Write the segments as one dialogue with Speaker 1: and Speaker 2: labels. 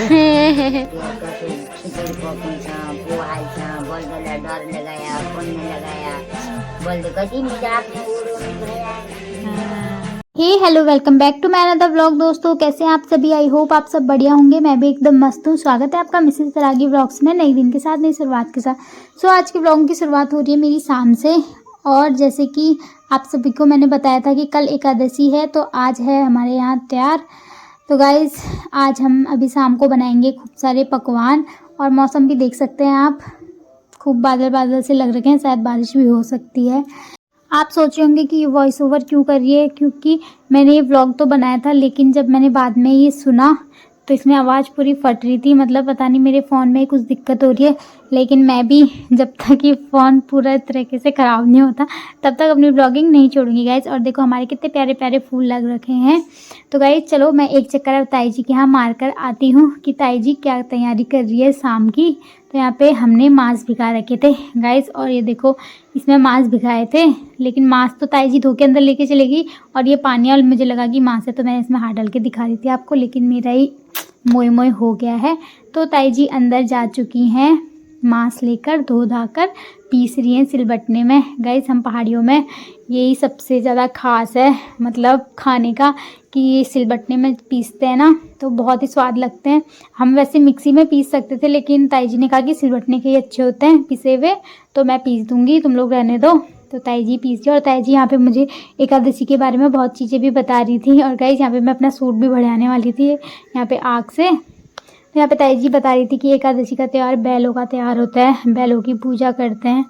Speaker 1: खिचड़ी पकी पोहाई बोल डर लगाया पुण्य लगाया बोल कति मजाक में
Speaker 2: हे hello welcome back to my another vlog. दोस्तों कैसे हैं आप सभी? आई होप आप सब बढ़िया होंगे। मैं भी एकदम मस्त हूँ। स्वागत है आपका मिसेस सरागी व्लॉग्स में नई दिन के साथ नई शुरुआत के साथ। आज की व्लॉग की शुरुआत हो रही है मेरी शाम से। और जैसे कि आप सभी को मैंने बताया था कि कल एकादशी है, तो आज है हमारे यहाँ त्योहार। तो गाइज़ आज हम अभी शाम को बनाएंगे खूब सारे पकवान। और मौसम भी देख सकते हैं आप, खूब बादल बादल से लग रखे हैं, शायद बारिश भी हो सकती है। आप सोच रहे होंगे कि ये वॉइस ओवर क्यों कर रही है, क्योंकि मैंने ये व्लॉग तो बनाया था, लेकिन जब मैंने बाद में ये सुना तो इसमें आवाज़ पूरी फट रही थी। मतलब पता नहीं मेरे फ़ोन में कुछ दिक्कत हो रही है, लेकिन मैं भी जब तक ये फ़ोन पूरा तरीके से ख़राब नहीं होता तब तक अपनी ब्लॉगिंग नहीं छोड़ूंगी गाइज़। और देखो हमारे कितने प्यारे प्यारे फूल लग रखे हैं। तो गाइज़ चलो मैं एक चक्कर ताई जी के यहाँ मार कर आती हूँ कि ताई जी क्या तैयारी कर रही है शाम की। तो यहाँ पे हमने मांस भिगा रखे थे गाइज़, और ये देखो इसमें मांस भिगाए थे, लेकिन मांस तो ताई जी धो के अंदर लेके चलेगी और ये पानी और मुझे लगा कि मांस है, तो मैंने इसमें हाथ डाल के दिखा रही थी आपको, लेकिन मेरा ही मोए मोए हो गया है। तो ताई जी अंदर जा चुकी हैं मांस लेकर, धो धा कर पीस रही हैं सिलबट्टे में। गाइस हम पहाड़ियों में यही सबसे ज़्यादा ख़ास है, मतलब खाने का, कि ये सिलबट्टे में पीसते हैं ना तो बहुत ही स्वाद लगते हैं। हम वैसे मिक्सी में पीस सकते थे, लेकिन ताई जी ने कहा कि सिलबट्टे के ही अच्छे होते हैं पिसे हुए, तो मैं पीस दूँगी, तुम लोग रहने दो। तो ताई जी पीस दी। और ताई जी यहाँ पे मुझे एकादशी के बारे में बहुत चीज़ें भी बता रही थी। और गाइस यहाँ पे मैं अपना सूट भी बढ़ाने वाली थी यहाँ पे आग से। तो यहाँ पे ताई जी बता रही थी कि एकादशी का त्यौहार बैलों का त्यौहार होता है, बैलों की पूजा करते हैं,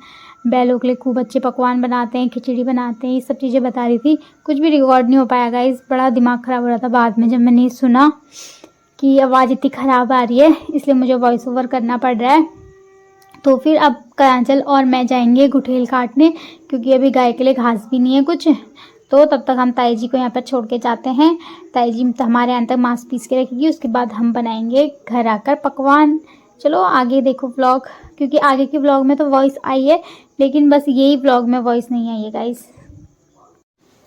Speaker 2: बैलों के लिए खूब अच्छे पकवान बनाते हैं, खिचड़ी बनाते हैं, ये सब चीज़ें बता रही थी। कुछ भी रिकॉर्ड नहीं हो पाया गाइस, बड़ा दिमाग ख़राब हो रहा था बाद में जब मैंने सुना कि आवाज़ इतनी ख़राब आ रही है, इसलिए मुझे वॉइस ओवर करना पड़ रहा है। तो फिर अब करांचल और मैं जाएंगे गुठेल काटने, क्योंकि अभी गाय के लिए घास भी नहीं है कुछ। तो तब तक हम ताई जी को यहाँ पर छोड़ के जाते हैं। ताई जी हमारे यहाँ तक मांस पीस के रखेगी, उसके बाद हम बनाएंगे घर आकर पकवान। चलो आगे देखो व्लॉग, क्योंकि आगे के व्लॉग में तो वॉइस आई है, लेकिन बस यही व्लॉग में वॉइस नहीं आई है गाइस।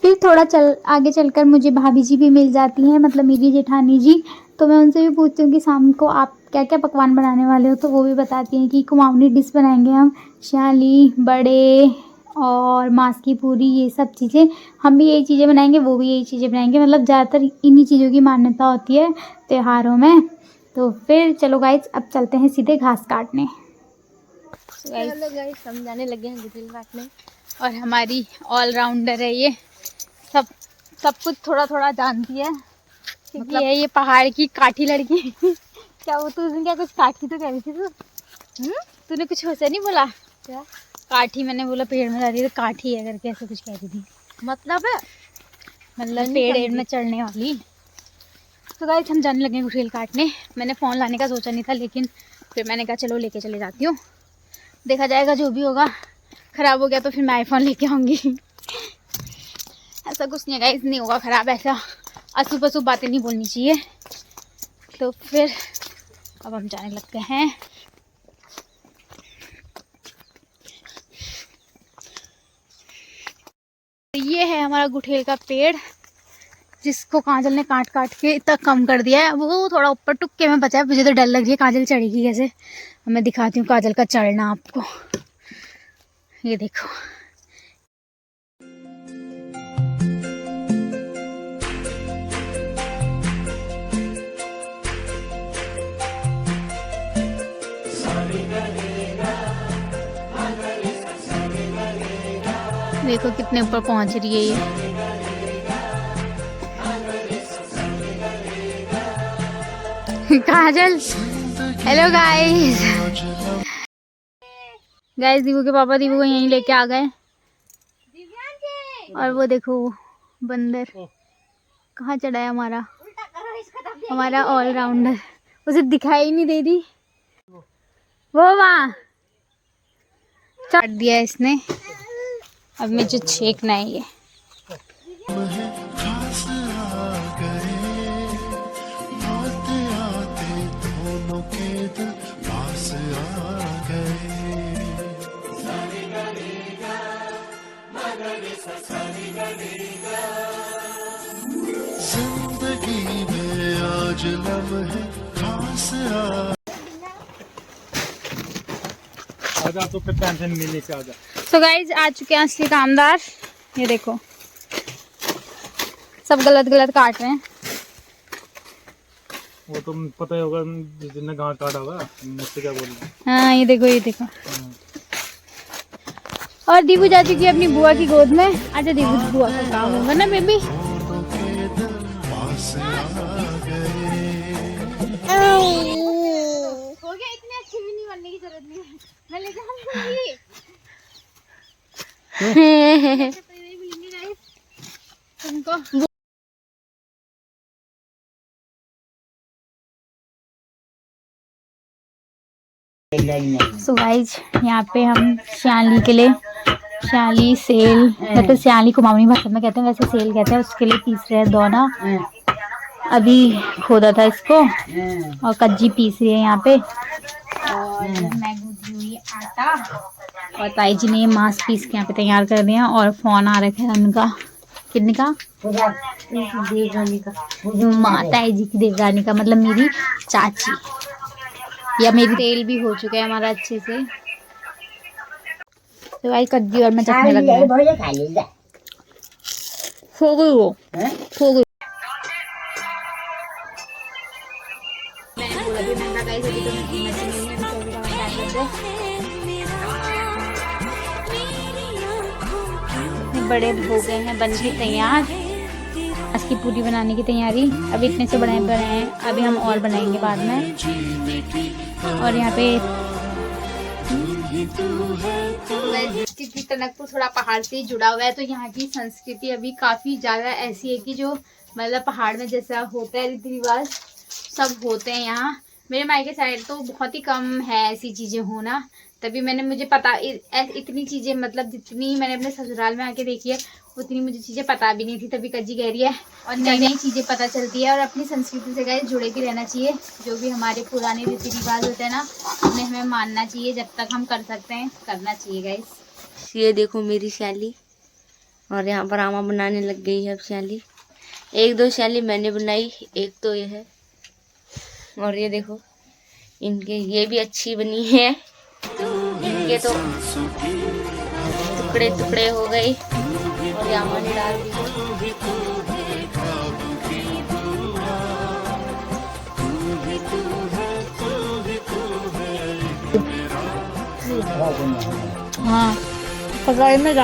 Speaker 2: फिर थोड़ा आगे चलकर मुझे भाभी जी भी मिल जाती हैं, मतलब मेरी जेठानी जी। तो मैं उनसे भी पूछती हूँ कि शाम को आप क्या क्या पकवान बनाने वाले हो, तो वो भी बताती हैं कि कुमाऊनी डिश बनाएंगे हम, शाली, बड़े और मांस की पूरी, ये सब चीज़ें। हम भी यही चीज़ें बनाएंगे, वो भी यही चीज़ें बनाएंगे, मतलब ज़्यादातर इन्हीं चीज़ों की मान्यता होती है त्योहारों में। तो फिर चलो गाइस अब चलते हैं सीधे घास काटने।
Speaker 3: हेलो गाइस, हम जाने लगे हैं गुठेल काटने। और हमारी ऑलराउंडर है ये, सब कुछ थोड़ा थोड़ा जानती है, मतलब है ये पहाड़ की काठी लड़की। क्या वो तू क्या कुछ काठी तो कह रही थी तू? तूने कुछ वैसे नहीं बोला क्या? काठी मैंने बोला पेड़ में जा रही है तो काठी है करके ऐसे कुछ कह रही थी, मतलब है मतलब पेड़ में चढ़ने वाली। तो गाइस हम जाने लगे गुठेल काटने। मैंने फ़ोन लाने का सोचा नहीं था, लेकिन फिर मैंने कहा चलो लेके चले जाती हूँ, देखा जाएगा जो भी होगा। ख़राब हो गया तो फिर मैं आईफोन लेके आऊँगी। ऐसा कुछ नहीं गाइस, नहीं होगा ख़राब, ऐसा अशुभ अशुभ बातें नहीं बोलनी चाहिए। तो फिर अब हम जाने लगते हैं। ये है हमारा गुठेल का पेड़, जिसको काजल ने काट काट के इतना कम कर दिया है। वो थोड़ा ऊपर टुक्के में बचा है, मुझे तो डर लग रही है काजल चढ़ेगी कैसे। मैं दिखाती हूँ काजल का चढ़ना आपको, ये देखो। देखो कितने ऊपर पहुंच रही है ये। काजल, हेलो गाइस। दीवू के पापा दीवू को यहीं लेके आ गए। और वो देखो बंदर कहाँ चढ़ा है हमारा ऑलराउंडर, उसे दिखाई नहीं दे रही। वो वहाँ चढ़ दिया इसने, अब मुझे छेकना है ये।
Speaker 4: जिंदगी में आज लम्हे खास आजा तो फिर टेंशन नहीं लेके आजा।
Speaker 3: सो गाइज आ चुके हैं असली कामदार। ये देखो सब गलत गलत काट रहे हैं।
Speaker 4: वो तो पता ही होगा जिसने गाँव काटा होगा, मुझसे क्या बोल रहे हैं।
Speaker 3: हाँ ये देखो ये देखो। और दीपू जा चुकी है अपनी बुआ की गोद में। आजा दीपू, बुआ का काम होगा ना बेबी। हो गया, इतने अच्छे भी नहीं बनने की जरूरत नहीं है, मैं ले जाऊंगी। तुमको सो गाइज यहाँ पे हम श्याली के लिए, श्याली सेल मतलब श्याली कुमाऊनी भाषा में कहते हैं, वैसे सेल कहते हैं, उसके लिए पीस रहे हैं दोना। अभी खोदा था इसको और कज्जी पीस रही है यहाँ पे। और मैं गूंथी हुई आटा और ताई जी ने मांस पीस के यहाँ पे तैयार कर दिया। और फोन आ रखा है उनका, कितने का? देवरानी का, माँ ताई जी की देवरानी का, मतलब मेरी चाची या मेरी। तेल भी हो चुका है हमारा अच्छे से। तो भाई कद्दी और मैं चखने लग गई। हो गई वो, हो गई। बड़े हो गए हैं, बन के तैयार। इसकी पूरी बनाने की तैयारी। अभी इतने से बड़े हैं, अभी हम और बनाएंगे बाद में। और यहाँ पे क्योंकि टनकपुर थोड़ा पहाड़ से जुड़ा हुआ है, तो यहाँ की संस्कृति अभी काफ़ी ज़्यादा ऐसी है कि जो मतलब पहाड़ में जैसा होता है रीति रिवाज सब होते हैं यहाँ। मेरे मायके साइड तो बहुत ही कम है ऐसी चीज़ें होना, तभी मैंने मुझे पता इतनी चीज़ें मतलब जितनी मैंने अपने ससुराल में आके देखी है उतनी मुझे चीज़ें पता भी नहीं थी। तभी कज्जी कह रही है और नई नई चीज़ें पता चलती है। और अपनी संस्कृति से गाइस जुड़े भी रहना चाहिए। जो भी हमारे पुराने रीति रिवाज होते हैं ना, उन्हें हमें मानना चाहिए। जब तक हम कर सकते हैं करना चाहिए गाइस।
Speaker 1: ये देखो मेरी श्याली, और यहाँ पर आमा बनाने लग गई है अब श्याली। एक दो श्याली मैंने बनाई, एक तो ये है। और ये देखो इनके, ये भी अच्छी बनी है। इनके तो टुकड़े टुकड़े हो गए और आमा ने डाल दी।
Speaker 3: हाँ, में